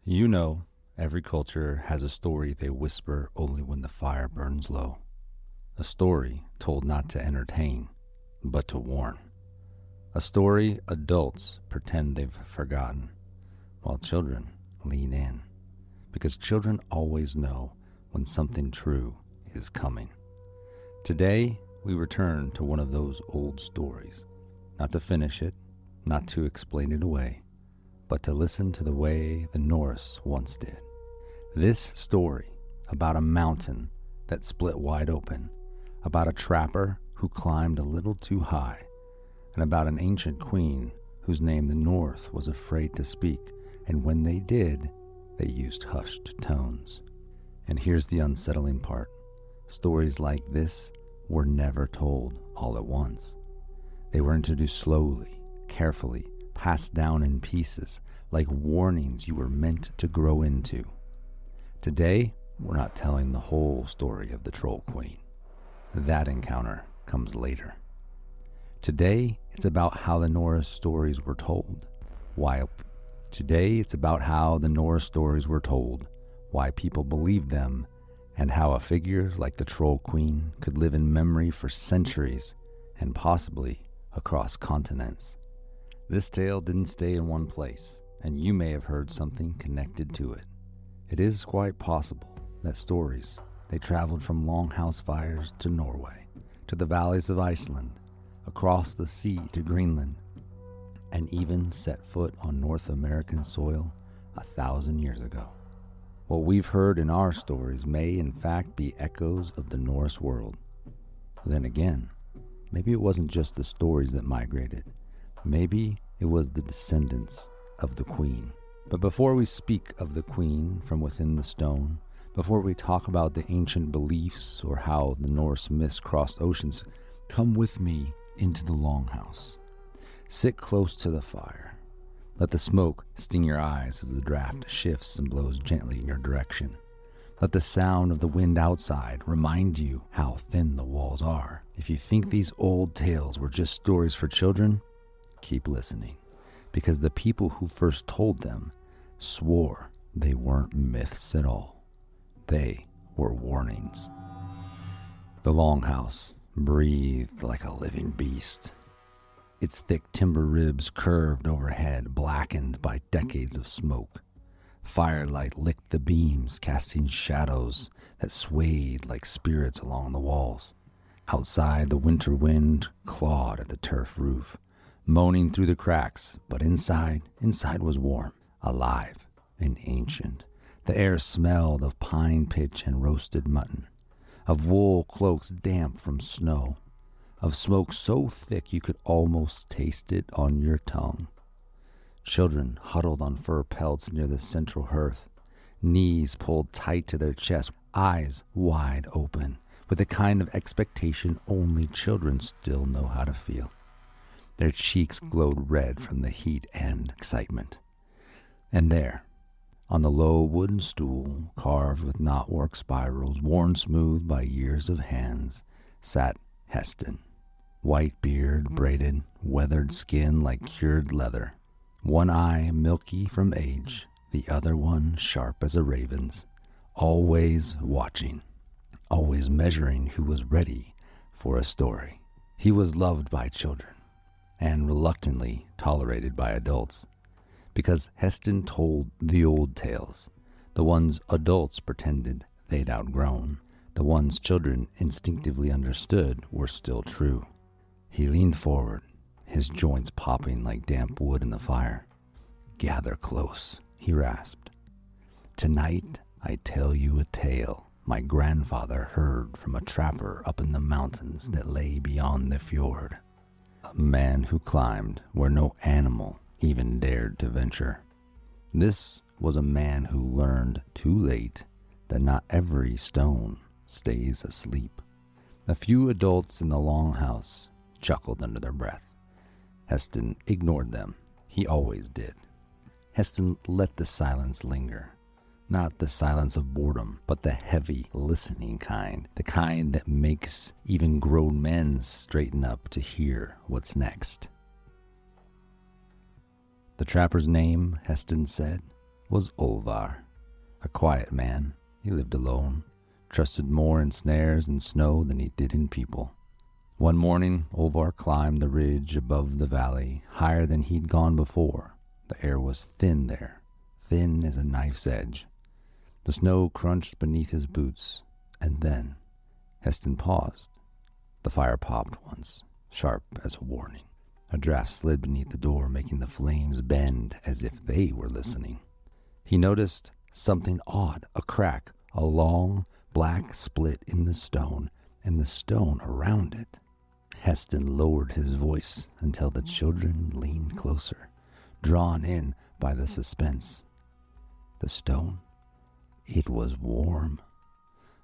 You know, every culture has a story they whisper only when the fire burns low. A story told not to entertain, but to warn. A story adults pretend they've forgotten, while children lean in. Because children always know when something true is coming. Today, we return to one of those old stories. Not to finish it, not to explain it away, but to listen to the way the Norse once did. This story about a mountain that split wide open, about a trapper who climbed a little too high, and about an ancient queen whose name the North was afraid to speak, and when they did, they used hushed tones. And here's the unsettling part. Stories like this were never told all at once. They were introduced slowly, carefully, passed down in pieces, like warnings you were meant to grow into. Today, we're not telling the whole story of the Troll Queen. That encounter comes later. Today, it's about how the Norse stories were told. Today, it's about how the Norse stories were told, why people believed them, and how a figure like the Troll Queen could live in memory for centuries and possibly across continents. This tale didn't stay in one place, and you may have heard something connected to it. It is quite possible that stories, they traveled from longhouse fires to Norway, to the valleys of Iceland, across the sea to Greenland, and even set foot on North American soil 1,000 years ago. What we've heard in our stories may in fact be echoes of the Norse world. Then again, maybe it wasn't just the stories that migrated. Maybe it was the descendants of the queen. But before we speak of the queen from within the stone, before we talk about the ancient beliefs or how the Norse myths crossed oceans, come with me into the longhouse. Sit close to the fire. Let the smoke sting your eyes as the draft shifts and blows gently in your direction. Let the sound of the wind outside remind you how thin the walls are. If you think these old tales were just stories for children, keep listening, because the people who first told them swore they weren't myths at all. They were warnings. The longhouse breathed like a living beast. Its thick timber ribs curved overhead, blackened by decades of smoke. Firelight licked the beams, casting shadows that swayed like spirits along the walls. Outside, the winter wind clawed at the turf roof, moaning through the cracks, but inside was warm, alive, and ancient. The air smelled of pine pitch and roasted mutton, of wool cloaks damp from snow, of smoke so thick you could almost taste it on your tongue. Children huddled on fur pelts near the central hearth, knees pulled tight to their chests, eyes wide open, with the kind of expectation only children still know how to feel. Their cheeks glowed red from the heat and excitement. And there, on the low wooden stool, carved with knotwork spirals, worn smooth by years of hands, sat Heston. White beard, braided, weathered skin like cured leather. One eye milky from age, the other one sharp as a raven's. Always watching, always measuring who was ready for a story. He was loved by children, and reluctantly tolerated by adults, because Heston told the old tales, the ones adults pretended they'd outgrown, the ones children instinctively understood were still true. He leaned forward, his joints popping like damp wood in the fire. "Gather close," he rasped. "Tonight I tell you a tale my grandfather heard from a trapper up in the mountains that lay beyond the fjord. A man who climbed where no animal even dared to venture. This was a man who learned too late that not every stone stays asleep." A few adults in the longhouse chuckled under their breath. Heston ignored them. He always did. Heston let the silence linger. Not the silence of boredom, but the heavy, listening kind. The kind that makes even grown men straighten up to hear what's next. The trapper's name, Heston said, was Olvar, a quiet man. He lived alone, trusted more in snares and snow than he did in people. One morning, Olvar climbed the ridge above the valley, higher than he'd gone before. The air was thin there, thin as a knife's edge. The snow crunched beneath his boots, and then Heston paused. The fire popped once, sharp as a warning. A draft slid beneath the door, making the flames bend as if they were listening. He noticed something odd, a crack, a long black split in the stone, and the stone around it. Heston lowered his voice until the children leaned closer, drawn in by the suspense. The stone, it was warm.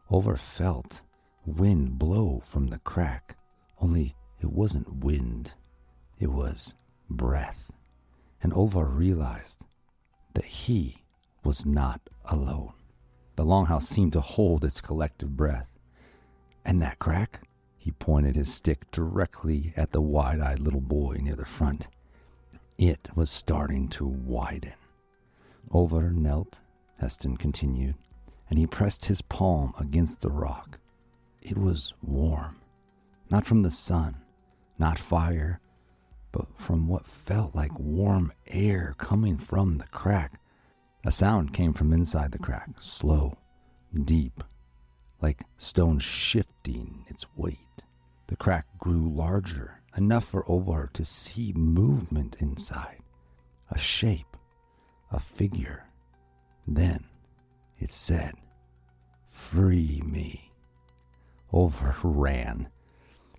Olvar felt wind blow from the crack, only it wasn't wind. It was breath, and Olvar realized that he was not alone. The longhouse seemed to hold its collective breath. And that crack? He pointed his stick directly at the wide-eyed little boy near the front. It was starting to widen. Olvar knelt, Heston continued, and he pressed his palm against the rock. It was warm, not from the sun, not fire, but from what felt like warm air coming from the crack. A sound came from inside the crack, slow, deep, like stone shifting its weight. The crack grew larger, enough for Olvar to see movement inside, a shape, a figure. Then it said, "Free me." Olvar ran.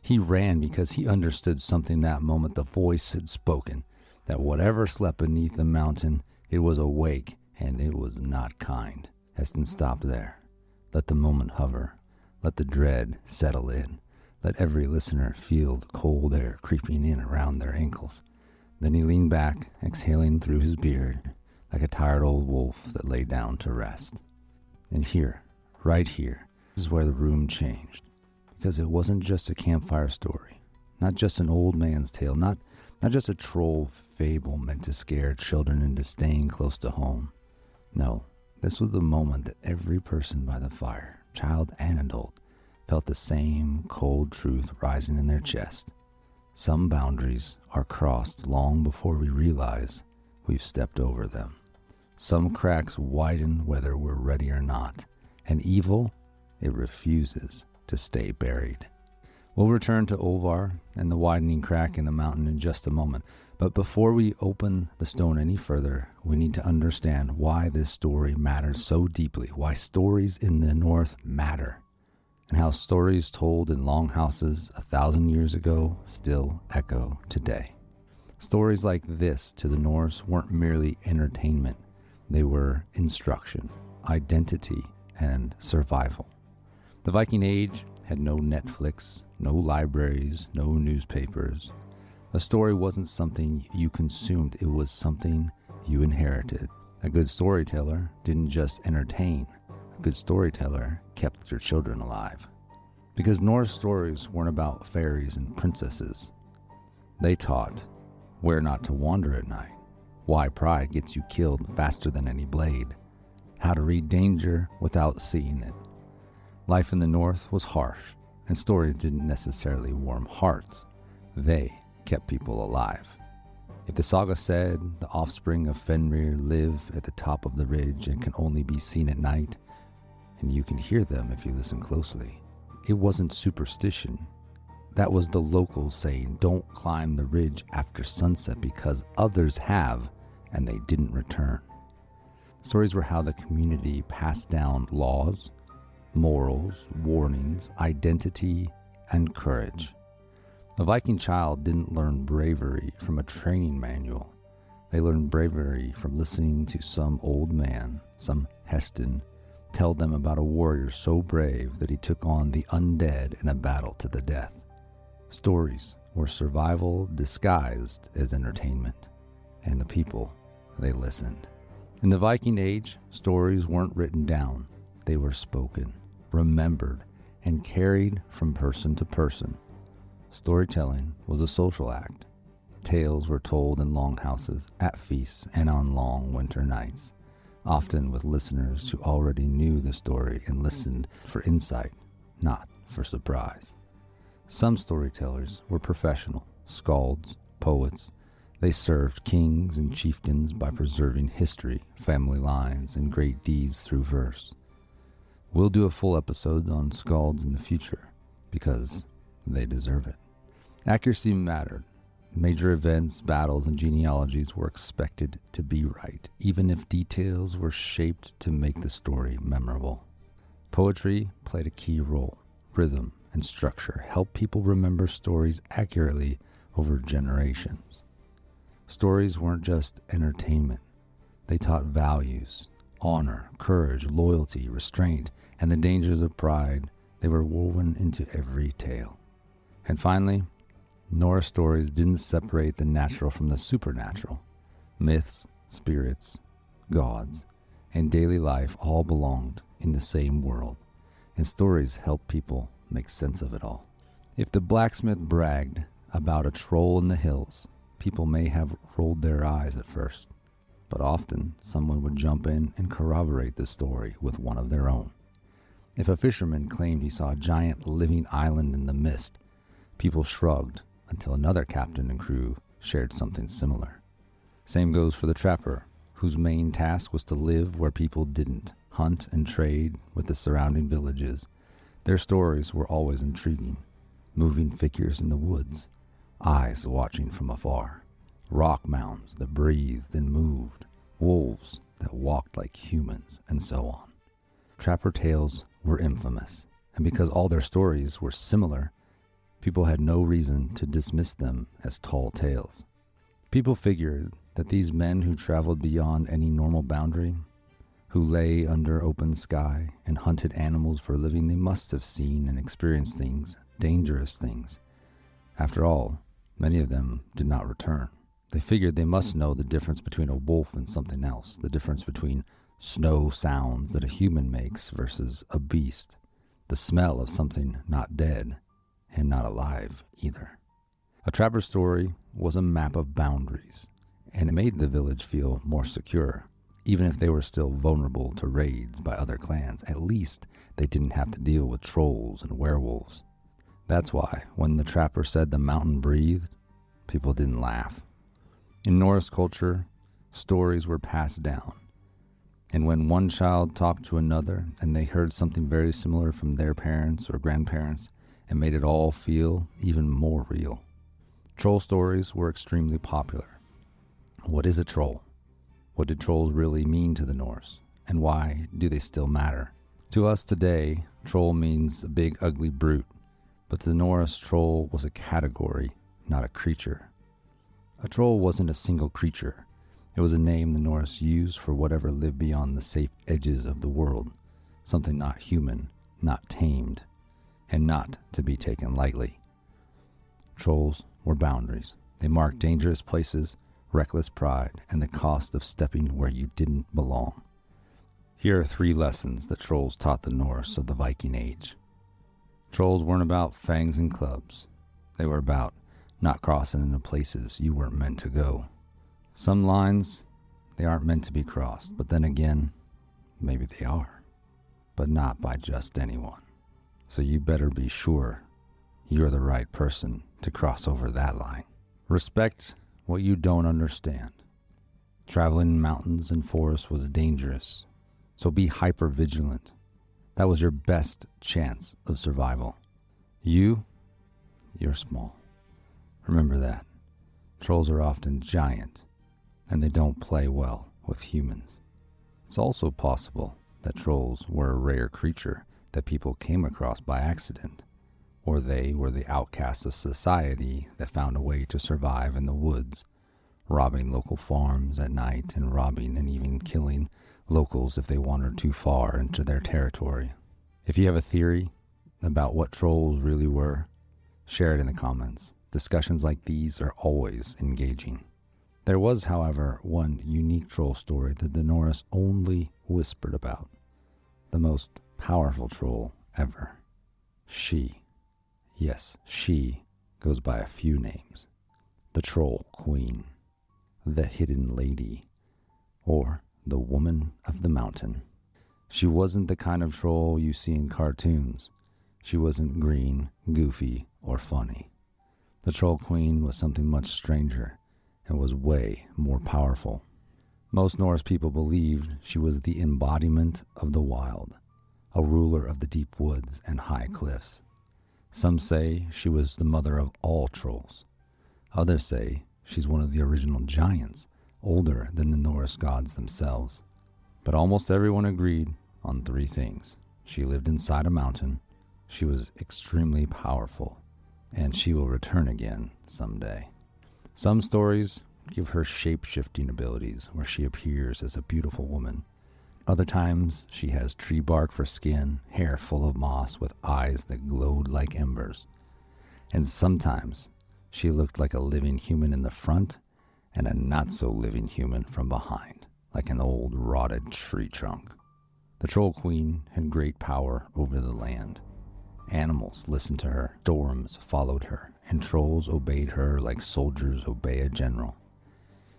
He ran because he understood something that moment. The voice had spoken, that whatever slept beneath the mountain, it was awake, and it was not kind. Heston stopped there. Let the moment hover. Let the dread settle in. Let every listener feel the cold air creeping in around their ankles. Then he leaned back, exhaling through his beard, like a tired old wolf that lay down to rest. And here, right here, is where the room changed. Because it wasn't just a campfire story, not just an old man's tale, not just a troll fable meant to scare children into staying close to home. No, this was the moment that every person by the fire, child and adult, felt the same cold truth rising in their chest. Some boundaries are crossed long before we realize we've stepped over them. Some cracks widen whether we're ready or not, and evil, it refuses to stay buried. We'll return to Olvar and the widening crack in the mountain in just a moment, but before we open the stone any further, we need to understand why this story matters so deeply, why stories in the North matter, and how stories told in longhouses 1,000 years ago still echo today. Stories like this to the Norse weren't merely entertainment, they were instruction, identity, and survival. The Viking Age had no Netflix, no libraries, no newspapers. A story wasn't something you consumed, it was something you inherited. A good storyteller didn't just entertain, a good storyteller kept your children alive. Because Norse stories weren't about fairies and princesses. They taught where not to wander at night, why pride gets you killed faster than any blade, how to read danger without seeing it. Life in the North was harsh, and stories didn't necessarily warm hearts. They kept people alive. If the saga said the offspring of Fenrir live at the top of the ridge and can only be seen at night, and you can hear them if you listen closely, it wasn't superstition. That was the locals saying, don't climb the ridge after sunset because others have, and they didn't return. Stories were how the community passed down laws, morals, warnings, identity, and courage. A Viking child didn't learn bravery from a training manual. They learned bravery from listening to some old man, some Heston, tell them about a warrior so brave that he took on the undead in a battle to the death. Stories were survival disguised as entertainment, and the people, they listened. In the Viking Age, stories weren't written down. They were spoken, remembered, and carried from person to person. Storytelling was a social act. Tales were told in longhouses, at feasts, and on long winter nights. often with listeners who already knew the story and listened for insight, not for surprise. Some storytellers were professional, skalds, poets. They served kings and chieftains by preserving history, family lines, and great deeds through verse. We'll do a full episode on skalds in the future, because they deserve it. Accuracy mattered. Major events, battles, and genealogies were expected to be right, even if details were shaped to make the story memorable. Poetry played a key role. Rhythm and structure helped people remember stories accurately over generations. Stories weren't just entertainment. They taught values, honor, courage, loyalty, restraint, and the dangers of pride. They were woven into every tale. And finally, Norse stories didn't separate the natural from the supernatural. Myths, spirits, gods, and daily life all belonged in the same world, and stories helped people make sense of it all. If the blacksmith bragged about a troll in the hills, people may have rolled their eyes at first, but often someone would jump in and corroborate the story with one of their own. If a fisherman claimed he saw a giant living island in the mist, people shrugged until another captain and crew shared something similar. Same goes for the trapper, whose main task was to live where people didn't, hunt and trade with the surrounding villages. Their stories were always intriguing. Moving figures in the woods, eyes watching from afar, rock mounds that breathed and moved, wolves that walked like humans, and so on. Trapper tales were infamous, and because all their stories were similar, people had no reason to dismiss them as tall tales. People figured that these men who traveled beyond any normal boundary, who lay under open sky and hunted animals for a living, they must have seen and experienced things, dangerous things. After all, many of them did not return. They figured they must know the difference between a wolf and something else, the difference between snow sounds that a human makes versus a beast, the smell of something not dead and not alive either. A trapper's story was a map of boundaries, and it made the village feel more secure. Even if they were still vulnerable to raids by other clans, at least they didn't have to deal with trolls and werewolves. That's why, when the trapper said the mountain breathed, people didn't laugh. In Norse culture, stories were passed down, and when one child talked to another and they heard something very similar from their parents or grandparents, it made it all feel even more real. Troll stories were extremely popular. What is a troll? What did trolls really mean to the Norse? And why do they still matter? To us today, troll means a big ugly brute, but to the Norse, troll was a category, not a creature. A troll wasn't a single creature. It was a name the Norse used for whatever lived beyond the safe edges of the world, something not human, not tamed, and not to be taken lightly. Trolls were boundaries. They marked dangerous places, reckless pride, and the cost of stepping where you didn't belong. Here are 3 lessons that trolls taught the Norse of the Viking Age. Trolls weren't about fangs and clubs. They were about not crossing into places you weren't meant to go. Some lines, they aren't meant to be crossed, but then again, maybe they are, but not by just anyone. So you better be sure you're the right person to cross over that line. Respect what you don't understand. Traveling in mountains and forests was dangerous, so be hyper vigilant. That was your best chance of survival. You're small. Remember that. Trolls are often giant, and they don't play well with humans. It's also possible that trolls were a rare creature that people came across by accident, or they were the outcasts of society that found a way to survive in the woods, robbing local farms at night and robbing and even killing locals if they wandered too far into their territory. If you have a theory about what trolls really were, share it in the comments. Discussions like these are always engaging. There was, however, one unique troll story that the Norse only whispered about. The most powerful troll ever. She, yes, she goes by a few names. The Troll Queen, the Hidden Lady, or the Woman of the Mountain. She wasn't the kind of troll you see in cartoons. She wasn't green, goofy, or funny. The Troll Queen was something much stranger and was way more powerful. Most Norse people believed she was the embodiment of the wild, a ruler of the deep woods and high cliffs. Some say she was the mother of all trolls. Others say she's one of the original giants, older than the Norse gods themselves. But almost everyone agreed on three things. She lived inside a mountain, she was extremely powerful, and she will return again someday. Some stories give her shape-shifting abilities, where she appears as a beautiful woman. Other times, she has tree bark for skin, hair full of moss with eyes that glowed like embers. And sometimes, she looked like a living human in the front and a not-so-living human from behind, like an old rotted tree trunk. The Troll Queen had great power over the land. Animals listened to her, storms followed her, and trolls obeyed her like soldiers obey a general.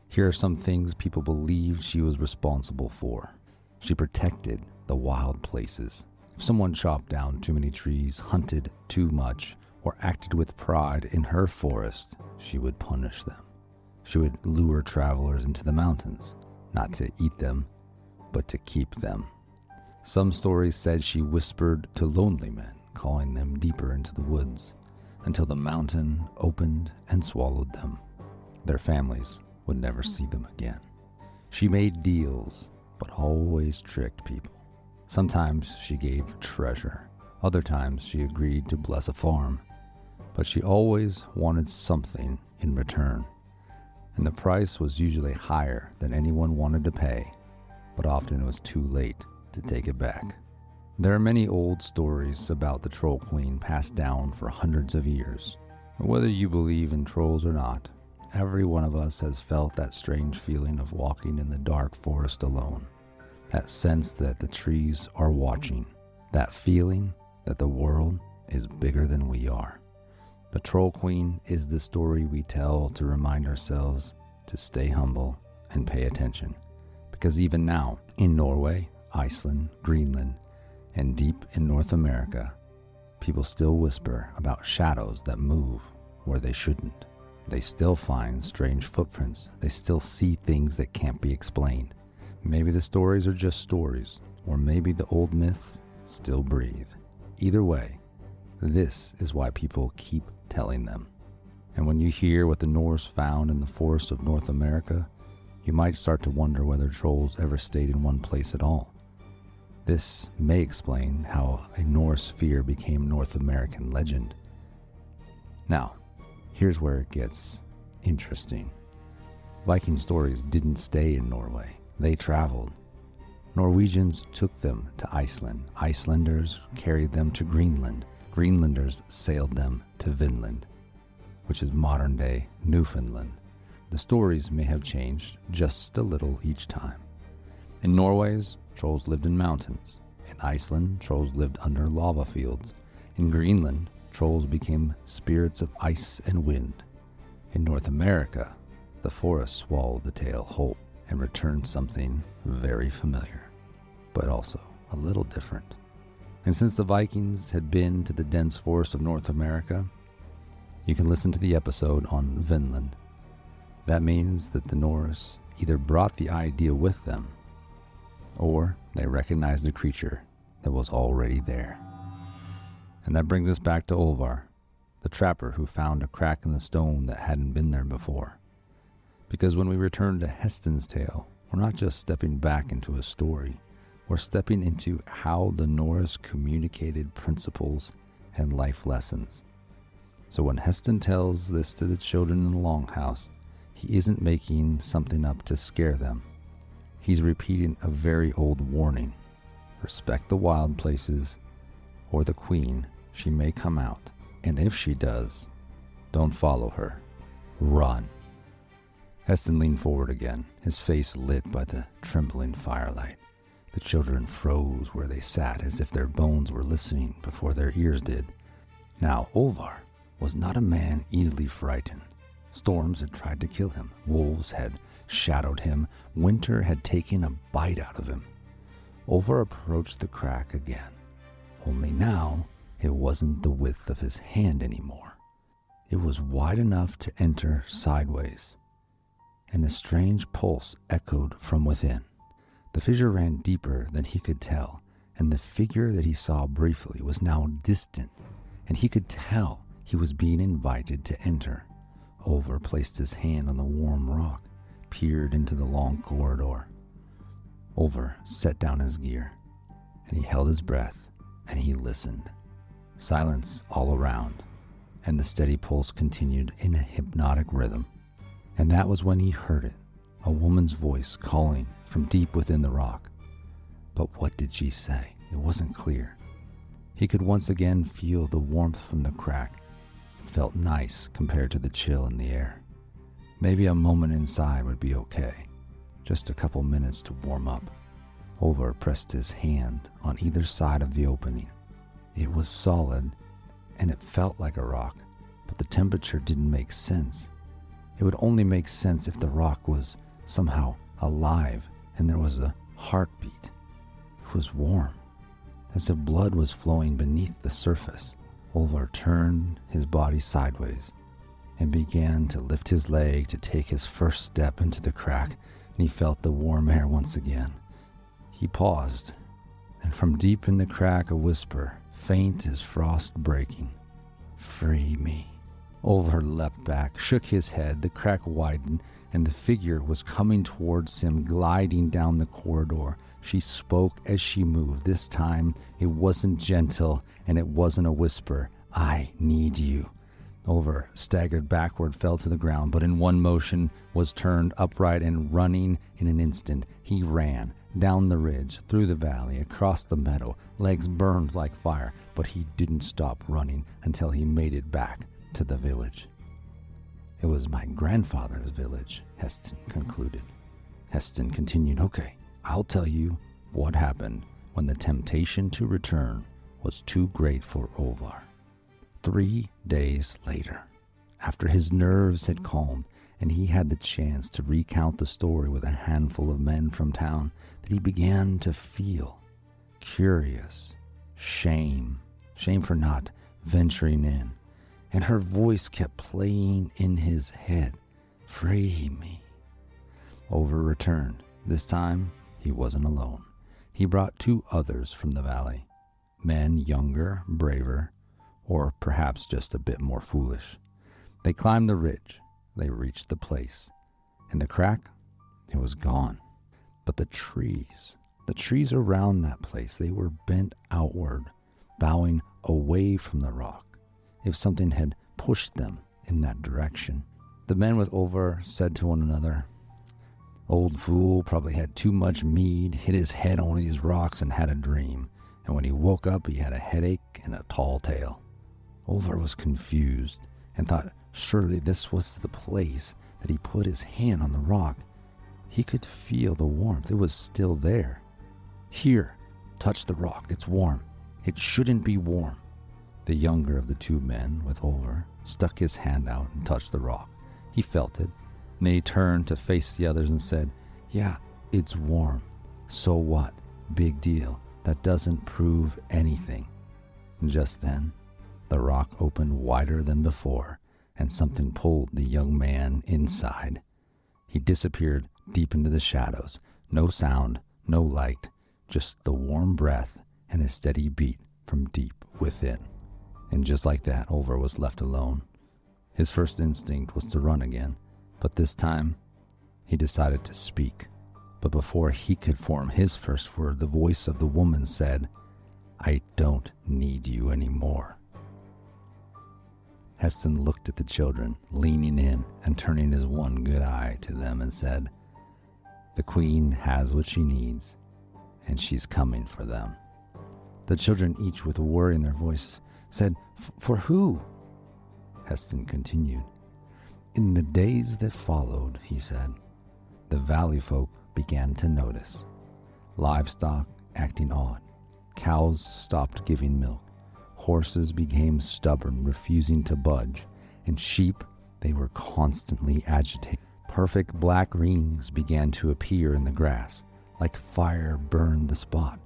Here are some things people believed she was responsible for. She protected the wild places. If someone chopped down too many trees, hunted too much, or acted with pride in her forest, she would punish them. She would lure travelers into the mountains, not to eat them, but to keep them. Some stories said she whispered to lonely men, calling them deeper into the woods, until the mountain opened and swallowed them. Their families would never see them again. She made deals, but always tricked people. Sometimes she gave treasure. Other times she agreed to bless a farm. But she always wanted something in return. And the price was usually higher than anyone wanted to pay, but often it was too late to take it back. There are many old stories about the Troll Queen passed down for hundreds of years. Whether you believe in trolls or not, every one of us has felt that strange feeling of walking in the dark forest alone. That sense that the trees are watching. That feeling that the world is bigger than we are. The Troll Queen is the story we tell to remind ourselves to stay humble and pay attention. Because even now, in Norway, Iceland, Greenland, and deep in North America, people still whisper about shadows that move where they shouldn't. They still find strange footprints. They still see things that can't be explained. Maybe the stories are just stories, or maybe the old myths still breathe. Either way, this is why people keep telling them. And when you hear what the Norse found in the forests of North America, you might start to wonder whether trolls ever stayed in one place at all. This may explain how a Norse fear became North American legend. Now, here's where it gets interesting. Viking stories didn't stay in Norway. They traveled. Norwegians took them to Iceland. Icelanders carried them to Greenland. Greenlanders sailed them to Vinland, which is modern-day Newfoundland. The stories may have changed just a little each time. In Norway's, trolls lived in mountains. In Iceland, trolls lived under lava fields. In Greenland, trolls became spirits of ice and wind. In North America, the forest swallowed the tale whole and returned something very familiar, but also a little different. And since the Vikings had been to the dense forests of North America, you can listen to the episode on Vinland. That means that the Norse either brought the idea with them, or they recognized the creature that was already there. And that brings us back to Olvar, the trapper who found a crack in the stone that hadn't been there before. Because when we return to Heston's tale, we're not just stepping back into a story, we're stepping into how the Norse communicated principles and life lessons. So when Heston tells this to the children in the longhouse, he isn't making something up to scare them. He's repeating a very old warning. Respect the wild places, or the queen, she may come out. And if she does, don't follow her. Run. Heston leaned forward again, his face lit by the trembling firelight. The children froze where they sat as if their bones were listening before their ears did. Now, Olvar was not a man easily frightened. Storms had tried to kill him. Wolves had shadowed him. Winter had taken a bite out of him. Olvar approached the crack again. Only now, it wasn't the width of his hand anymore. It was wide enough to enter sideways, and a strange pulse echoed from within. The fissure ran deeper than he could tell, and the figure that he saw briefly was now distant, and he could tell he was being invited to enter. Olvar placed his hand on the warm rock, peered into the long corridor. Olvar set down his gear, and he held his breath, and he listened. Silence all around, and the steady pulse continued in a hypnotic rhythm. And that was when he heard it, a woman's voice calling from deep within the rock. But what did she say? It wasn't clear. He could once again feel the warmth from the crack. It felt nice compared to the chill in the air. Maybe a moment inside would be okay. Just a couple minutes to warm up. Olvar pressed his hand on either side of the opening. It was solid, and it felt like a rock, but the temperature didn't make sense. It would only make sense if the rock was somehow alive and there was a heartbeat. It was warm, as if blood was flowing beneath the surface. Olvar turned his body sideways and began to lift his leg to take his first step into the crack, and he felt the warm air once again. He paused, and from deep in the crack a whisper, faint as frost breaking. "Free me." Olvar leapt back, shook his head, the crack widened, and the figure was coming towards him, gliding down the corridor. She spoke as she moved. This time, it wasn't gentle, and it wasn't a whisper. "I need you." Olvar staggered backward, fell to the ground, but in one motion was turned upright and running in an instant. He ran down the ridge, through the valley, across the meadow. Legs burned like fire, but he didn't stop running until he made it back to the village. It was my grandfather's village, Heston concluded. Heston continued, "Okay, I'll tell you what happened when the temptation to return was too great for Olvar. 3 days later, after his nerves had calmed and he had the chance to recount the story with a handful of men from town, that he began to feel curious, shame for not venturing in. And her voice kept playing in his head, "Free me." Olvar returned. This time, he wasn't alone. He brought 2 others from the valley, men younger, braver, or perhaps just a bit more foolish. They climbed the ridge. They reached the place. And the crack, it was gone. But the trees around that place, they were bent outward, bowing away from the rock. If something had pushed them in that direction. The men with Olvar said to one another, "Old fool probably had too much mead, hit his head on one of these rocks and had a dream. And when he woke up, he had a headache and a tall tale." Olvar was confused and thought surely this was the place that he put his hand on the rock. He could feel the warmth. It was still there. "Here, touch the rock. It's warm. It shouldn't be warm." The younger of the 2 men with Olvar stuck his hand out and touched the rock. He felt it, and then he turned to face the others and said, "Yeah, it's warm. So what? Big deal. That doesn't prove anything." And just then, the rock opened wider than before, and something pulled the young man inside. He disappeared deep into the shadows. No sound, no light, just the warm breath and a steady beat from deep within. And just like that, Olvar was left alone. His first instinct was to run again, but this time he decided to speak. But before he could form his first word, the voice of the woman said, "I don't need you anymore." Heston looked at the children, leaning in and turning his one good eye to them and said, "The queen has what she needs, and she's coming for them." The children, each with a worry in their voice, said, "For who?" Heston continued, "In the days that followed," he said, "the valley folk began to notice. Livestock acting odd. Cows stopped giving milk. Horses became stubborn, refusing to budge. And sheep, They were constantly agitated. Perfect black rings began to appear in the grass, like fire burned the spot,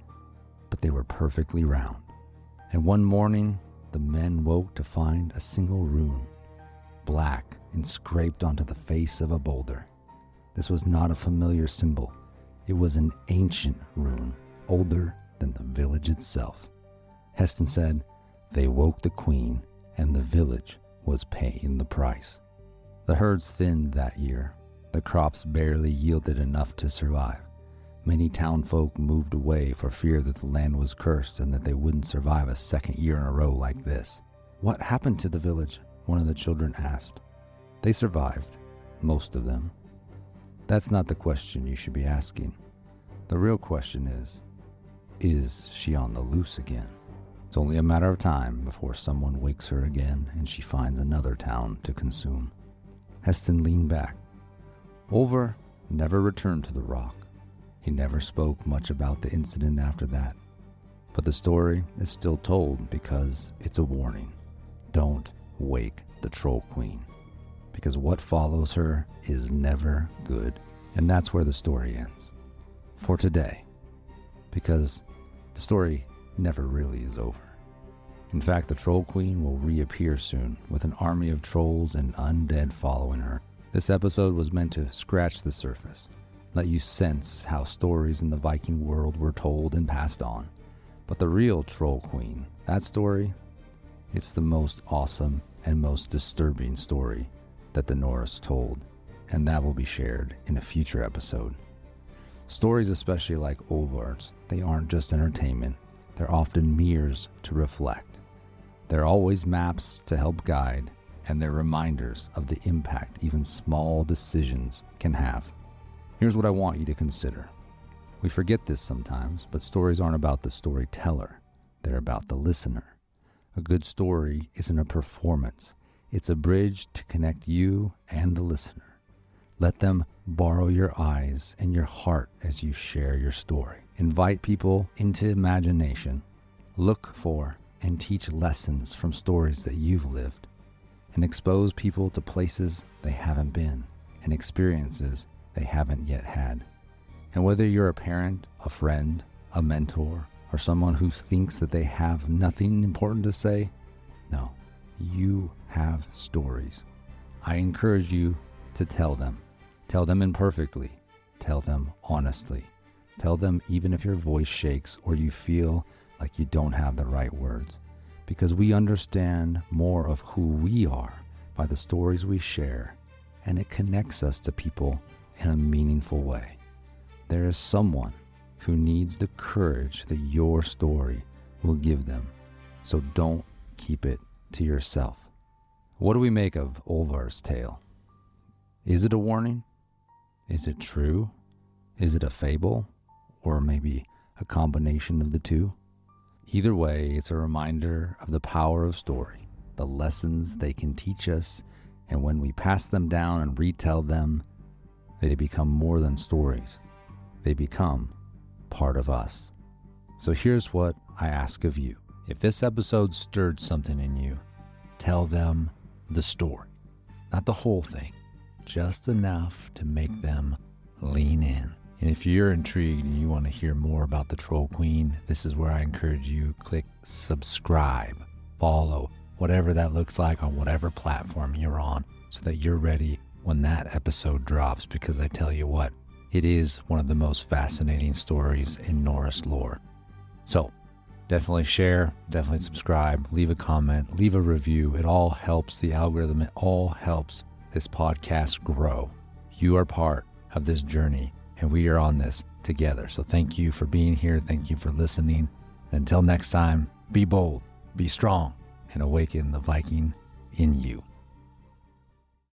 but they were perfectly round. And one morning, the men woke to find a single rune, black and scraped onto the face of a boulder. This was not a familiar symbol. It was an ancient rune, older than the village itself. Heston said, "They woke the queen, and the village was paying the price." The herds thinned that year. The crops barely yielded enough to survive. Many townfolk moved away for fear that the land was cursed and that they wouldn't survive a second year in a row like this. "What happened to the village?" one of the children asked. "They survived, most of them." That's not the question you should be asking. The real question is she on the loose again? It's only a matter of time before someone wakes her again and she finds another town to consume. Heston leaned back. Olvar never returned to the rock. He never spoke much about the incident after that. But the story is still told because it's a warning. Don't wake the Troll Queen, because what follows her is never good. And that's where the story ends. For today. Because the story never really is over. In fact, the Troll Queen will reappear soon with an army of trolls and undead following her. This episode was meant to scratch the surface, let you sense how stories in the Viking world were told and passed on. But the real Troll Queen, that story, it's the most awesome and most disturbing story that the Norse told, and that will be shared in a future episode. Stories, especially like Olvar's, they aren't just entertainment. They're often mirrors to reflect. They're always maps to help guide, and they're reminders of the impact even small decisions can have. Here's what I want you to consider. We forget this sometimes, but stories aren't about the storyteller. They're about the listener. A good story isn't a performance. It's a bridge to connect you and the listener. Let them borrow your eyes and your heart as you share your story. Invite people into imagination. Look for and teach lessons from stories that you've lived. And expose people to places they haven't been and experiences they haven't yet had. And whether you're a parent, a friend, a mentor, or someone who thinks that they have nothing important to say, no, you have stories. I encourage you to tell them. Tell them imperfectly. Tell them honestly. Tell them even if your voice shakes or you feel like you don't have the right words. Because we understand more of who we are by the stories we share, and it connects us to people in a meaningful way. There is someone who needs the courage that your story will give them. So don't keep it to yourself. What do we make of Olvar's tale? Is it a warning? Is it true? Is it a fable? Or maybe a combination of the two? Either way, it's a reminder of the power of story, the lessons they can teach us, and when we pass them down and retell them, they become more than stories. They become part of us. So here's what I ask of you. If this episode stirred something in you, tell them the story. Not the whole thing, just enough to make them lean in. And if you're intrigued and you want to hear more about the Troll Queen, this is where I encourage you, click subscribe, follow, whatever that looks like on whatever platform you're on, so that you're ready when that episode drops, because I tell you what, it is one of the most fascinating stories in Norse lore. So definitely share, definitely subscribe, leave a comment, leave a review. It all helps the algorithm. It all helps this podcast grow. You are part of this journey, and we are on this together. So thank you for being here. Thank you for listening. Until next time, be bold, be strong, and awaken the Viking in you.